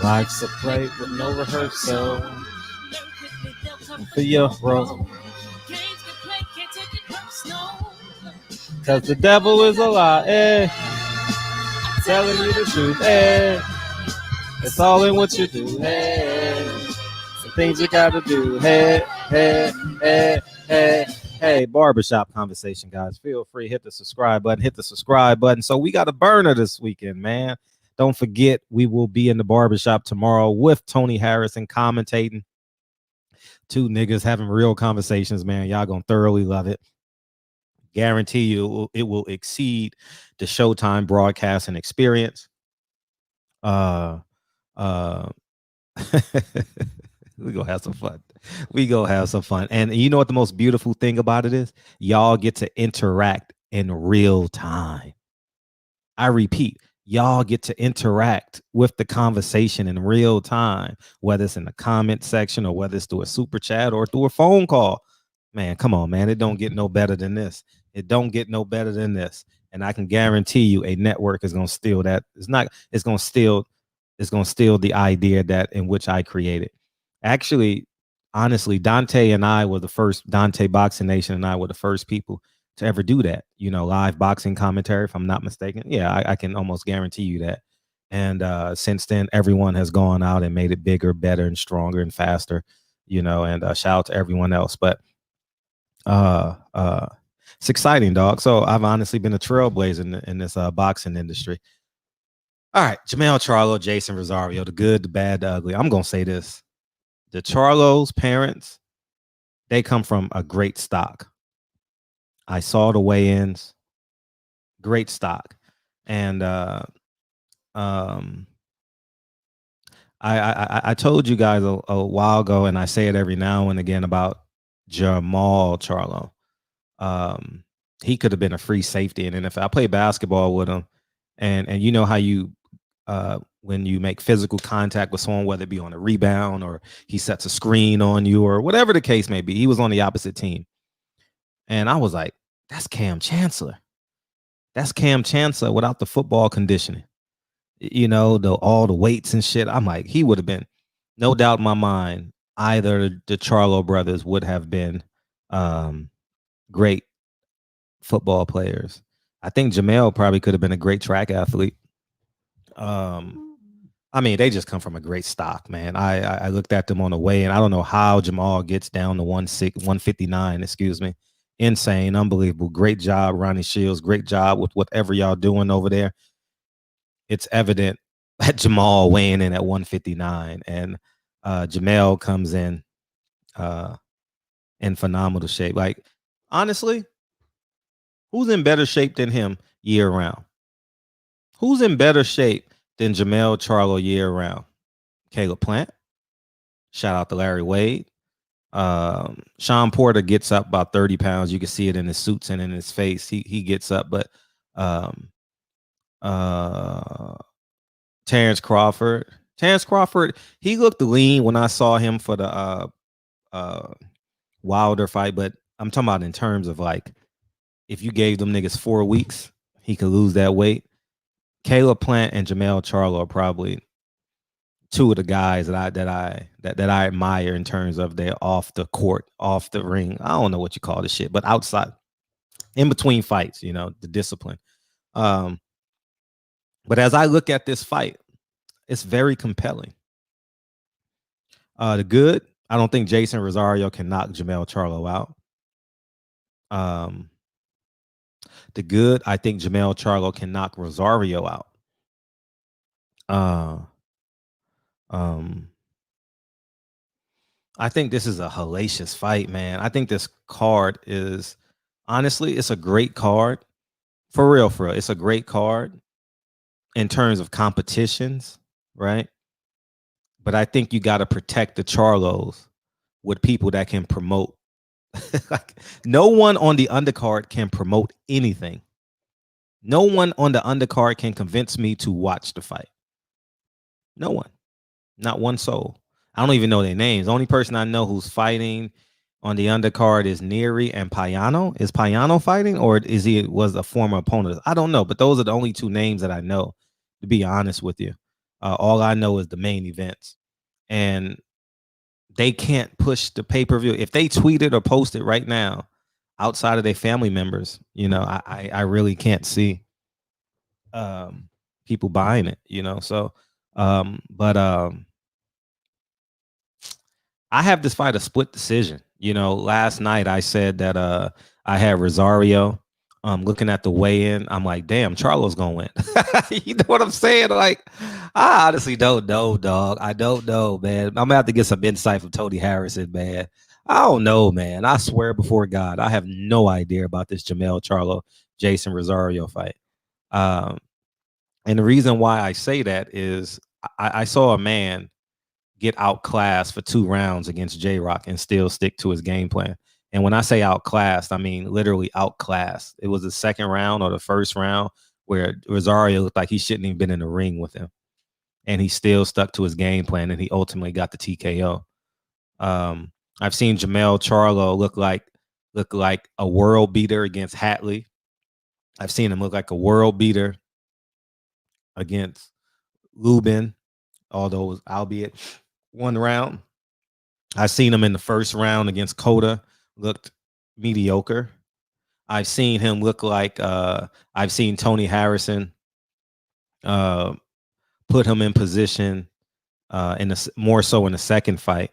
Life's a play with no rehearsal for your role. Cause the devil is a lie, eh? Telling you the truth, eh? It's all in what you do, eh? The things you gotta do, hey, hey, hey, hey. Hey, barbershop conversation, guys. Feel free, hit the subscribe button, hit the subscribe button. So we got a burner this weekend, man. Don't forget, we will be in the barbershop tomorrow with Tony Harrison commentating. Two niggas having real conversations, man. Y'all gonna thoroughly love it. Guarantee you it will exceed the Showtime broadcasting experience. Uh we gonna have some fun. We gonna have some fun. And you know what the most beautiful thing about it is? Y'all get to interact in real time. I repeat, y'all get to interact with the conversation in real time, whether it's in the comment section or whether it's through a super chat or through a phone call. Man, come on, man. It don't get no better than this. It don't get no better than this. And I can guarantee you a network is gonna steal that. It's gonna steal the idea that in which I created. Actually, honestly, Dante Boxing Nation and I were the first people to ever do that. Live boxing commentary, if I'm not mistaken. Yeah, I can almost guarantee you that. And since then, everyone has gone out and made it bigger, better, and stronger and faster. And shout out to everyone else. But it's exciting, dog. So I've honestly been a trailblazer in this boxing industry. All right, Jermell, Charlo, Jeison, Rosario, the good, the bad, the ugly. I'm gonna say this: the Charlo's parents, they come from a great stock. I saw the weigh-ins, great stock, and I told you guys a while ago, and I say it every now and again about Jermell Charlo. He could have been a free safety in NFL. I played basketball with him, and you know how you when you make physical contact with someone, whether it be on a rebound or he sets a screen on you or whatever the case may be, he was on the opposite team. And I was like, that's Cam Chancellor. That's Cam Chancellor without the football conditioning. All the weights and shit. I'm like, he would have been, no doubt in my mind, either the Charlo brothers would have been great football players. I think Jermell probably could have been a great track athlete. They just come from a great stock, man. I looked at them on the way, and I don't know how Jermell gets down to 159. Excuse me, insane, unbelievable. Great job, Ronnie Shields. Great job with whatever y'all doing over there. It's evident that Jermell weighing in at 159, and Jermell comes in phenomenal shape. Like, honestly, who's in better shape than him year round? Who's in better shape than Jermell Charlo year round? Caleb Plant. Shout out to Larry Wade. Sean Porter gets up about 30 pounds. You can see it in his suits and in his face. He gets up, but Terrence Crawford, he looked lean when I saw him for the Wilder fight, but I'm talking about in terms of like, if you gave them niggas 4 weeks, he could lose that weight. Caleb Plant and Jermell Charlo are probably two of the guys that I admire in terms of their off the court, off the ring. I don't know what you call this shit, but outside, in between fights, the discipline. But as I look at this fight, it's very compelling. The good, I don't think Jeison Rosario can knock Jermell Charlo out. The good, I think Jermell Charlo can knock Rosario out. I think this is a hellacious fight, man. I think this card is, honestly, it's a great card. For real. It's a great card in terms of competitions, right? But I think you got to protect the Charlos with people that can promote. Like, no one on the undercard can promote anything. No one on the undercard can convince me to watch the fight. No one. Not one soul. I don't even know their names. The only person I know who's fighting on the undercard is Neri and Payano. Is Payano fighting, or was a former opponent? I don't know, but those are the only two names that I know, to be honest with you. All I know is the main events, and they can't push the pay-per-view. If they tweet it or post it right now, outside of their family members, I really can't see um, people buying it. So but I have this fight a split decision. Last night I said that I had Rosario. Looking at the weigh-in, I'm like, damn, Charlo's gonna win. You know what I'm saying? Like, I honestly don't know, dog. I don't know, man. I'm gonna have to get some insight from Tony Harrison, man. I don't know, man. I swear before God, I have no idea about this Jermell Charlo, Jeison Rosario fight. Um, and the reason why I say that is I saw a man get outclassed for 2 rounds against J Rock and still stick to his game plan. And when I say outclassed, I mean literally outclassed. It was the second round or the first round where Rosario looked like he shouldn't even been in the ring with him. And he still stuck to his game plan, and he ultimately got the TKO. I've seen Jermell Charlo look like a world beater against Hatley. I've seen him look like a world beater against Lubin, although it was albeit 1 round. I've seen him in the first round against Cota, looked mediocre. I've seen him look like I've seen Tony Harrison put him in position more so in the second fight,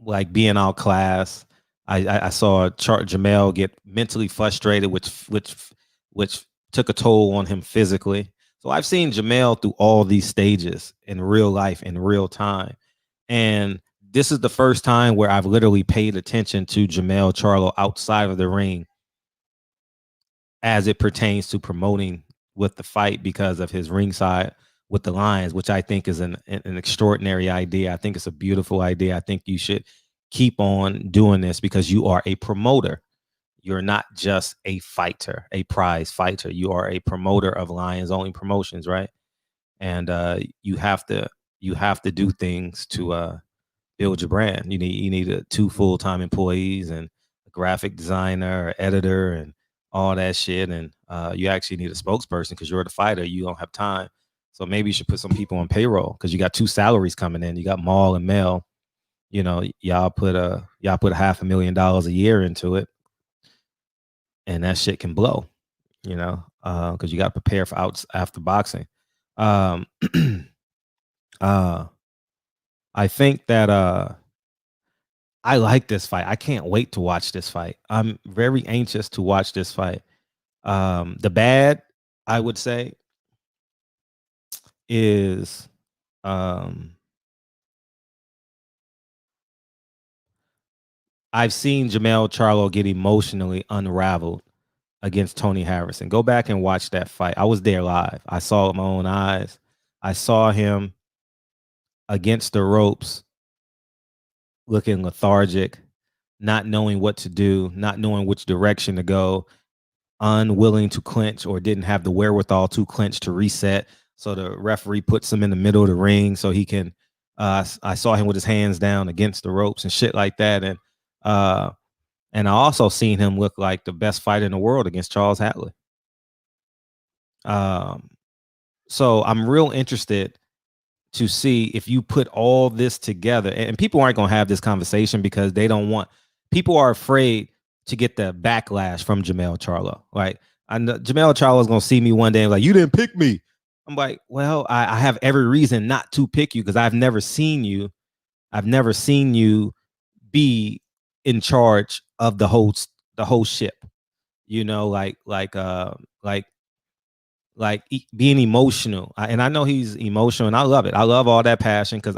like being outclassed. I saw Jermell get mentally frustrated, which took a toll on him physically. So I've seen Jermell through all these stages in real life, in real time. And this is the first time where I've literally paid attention to Jermell Charlo outside of the ring as it pertains to promoting with the fight because of his ringside with the Lions, which I think is an extraordinary idea. I think it's a beautiful idea. I think you should keep on doing this because you are a promoter. You're not just a fighter, a prize fighter. You are a promoter of Lions Only Promotions, right? And you have to do things to build your brand. You need 2 full-time employees and a graphic designer or editor and all that shit. And you actually need a spokesperson because you're the fighter. You don't have time. So maybe you should put some people on payroll because you got 2 salaries coming in. You got Maul and Mel. Y'all put $500,000 a year into it, and that shit can blow. Because you got to prepare for after boxing. I think that I like this fight. I can't wait to watch this fight. I'm very anxious to watch this fight. The bad, I would say, is I've seen Jermell Charlo get emotionally unraveled against Tony Harrison. Go back and watch that fight. I was there live. I saw it with my own eyes. I saw him against the ropes looking lethargic, not knowing what to do, not knowing which direction to go, unwilling to clinch or didn't have the wherewithal to clinch to reset. So the referee puts him in the middle of the ring so he can. I saw him with his hands down against the ropes and shit like that. And I also seen him look like the best fighter in the world against Charles Hatley. So I'm real interested to see if you put all this together, and people aren't going to have this conversation because people are afraid to get the backlash from Jermell Charlo. Like, I know Jermell Charlo is going to see me one day and like, you didn't pick me. I'm like, well, I have every reason not to pick you because I've never seen you be in charge of the whole ship. Like being emotional. And I know he's emotional, and I love it. I love all that passion because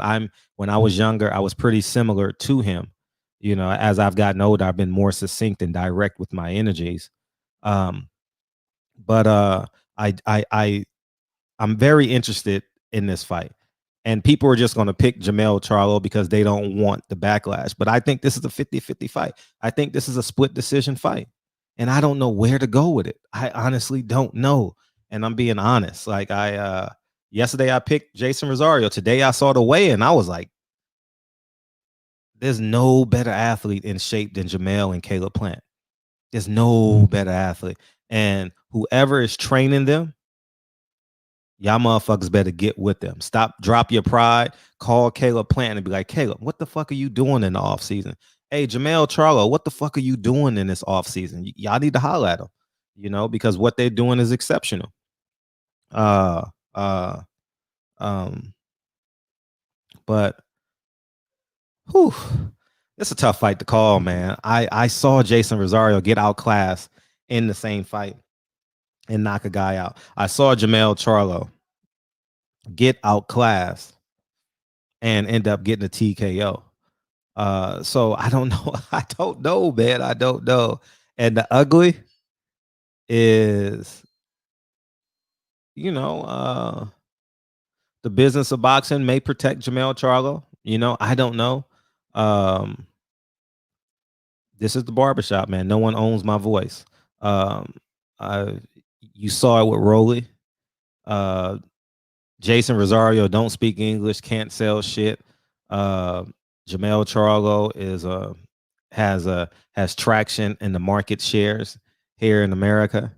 when I was younger, I was pretty similar to him. As I've gotten older, I've been more succinct and direct with my energies. But I'm very interested in this fight. And people are just going to pick Jermell Charlo because they don't want the backlash. But I think this is a 50-50 fight. I think this is a split decision fight. And I don't know where to go with it. I honestly don't know. And I'm being honest. Like yesterday I picked Jeison Rosario. Today I saw the weigh and I was like, there's no better athlete in shape than Jermell and Caleb Plant. There's no better athlete. And whoever is training them, Y'all motherfuckers better get with them. Drop your pride. Call Caleb Plant and be like, Caleb, what the fuck are you doing in the offseason? Hey, Jermell Charlo, what the fuck are you doing in this offseason? Y'all need to holler at them, because what they're doing is exceptional. But whew, it's a tough fight to call, man. I saw Jeison Rosario get outclassed in the same fight and knock a guy out. I saw Jermell Charlo get outclassed and end up getting a TKO. So I don't know. I don't know, man. I don't know. And the ugly is, the business of boxing may protect Jermell Charlo. I don't know. This is the barbershop, man. No one owns my voice. You saw it with Rolly. Jeison Rosario don't speak English, can't sell shit. Jermell Charlo has traction in the market shares here in America.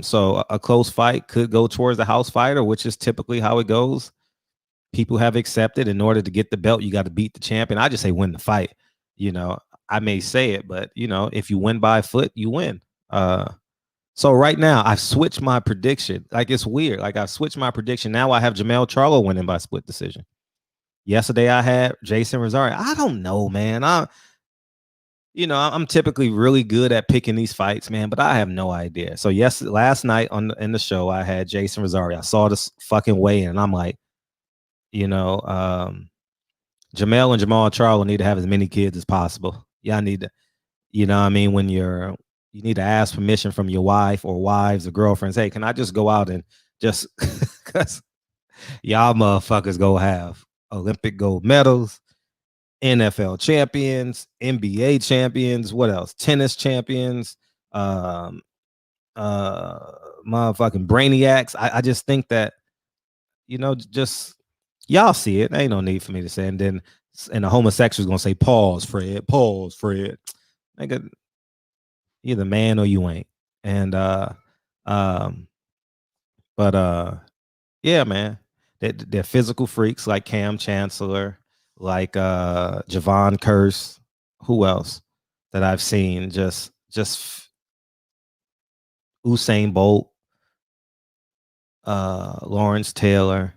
So a close fight could go towards the house fighter, which is typically how it goes. People have accepted in order to get the belt, you got to beat the champion. I just say win the fight. I may say it, but if you win by foot, you win. So right now I've switched my prediction. Like, it's weird. Like, I've switched my prediction. Now I have Jermell Charlo winning by split decision. Yesterday I had Jeison Rosario. I don't know, man. I'm typically really good at picking these fights, man, but I have no idea. So last night in the show, I had Jeison Rosario. I saw this fucking weigh in, and I'm like, Jermell and Jermell Charlo need to have as many kids as possible. Y'all need to, when you need to ask permission from your wife or wives or girlfriends. Hey, can I just go out and just, because y'all motherfuckers go have Olympic gold medals, NFL champions, NBA champions, what else? Tennis champions, motherfucking brainiacs. I just think that, just y'all see it. Ain't no need for me to say. And then the homosexual's gonna say, pause, Fred. Nigga, you're the man or you ain't. And yeah, man. They're physical freaks like Cam Chancellor, like Javon Curse. Who else that I've seen? Just Usain Bolt, Lawrence Taylor,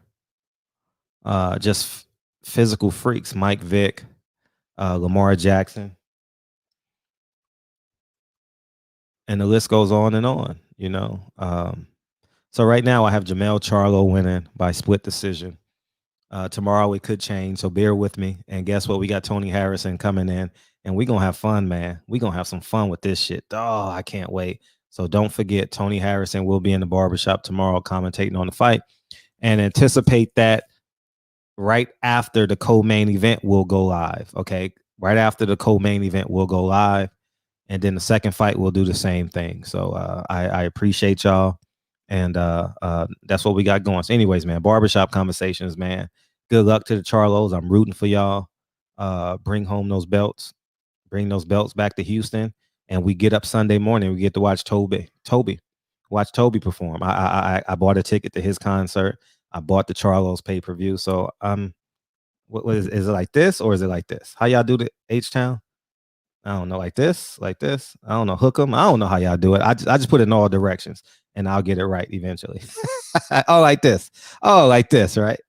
just physical freaks. Mike Vick, Lamar Jackson, and the list goes on and on. So right now I have Jermell Charlo winning by split decision. Tomorrow it could change, so bear with me. And guess what? We got Tony Harrison coming in, and we're going to have fun, man. We're going to have some fun with this shit. Oh, I can't wait. So don't forget, Tony Harrison will be in the barbershop tomorrow commentating on the fight. And anticipate that right after the co-main event will go live, okay? Right after the co-main event will go live, and then the second fight will do the same thing. So I appreciate y'all. And that's what we got going. So anyways, man, barbershop conversations, man. Good luck to the Charlos. I'm rooting for y'all. Bring home those belts. Bring those belts back to Houston. And we get up Sunday morning. We get to watch Toby perform. I bought a ticket to his concert. I bought the Charlos pay-per-view. So what is it, like this or is it like this? How y'all do the H-Town? I don't know, like this. I don't know, hook them. I don't know how y'all do it. I just put it in all directions, and I'll get it right eventually. Oh, like this. Oh, like this, right?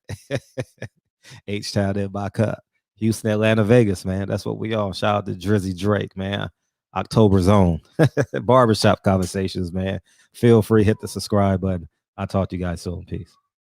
H-Town in my cup. Houston, Atlanta, Vegas, man. That's what we all. Shout out to Drizzy Drake, man. October Zone. Barbershop conversations, man. Feel free, hit the subscribe button. I'll talk to you guys soon. Peace.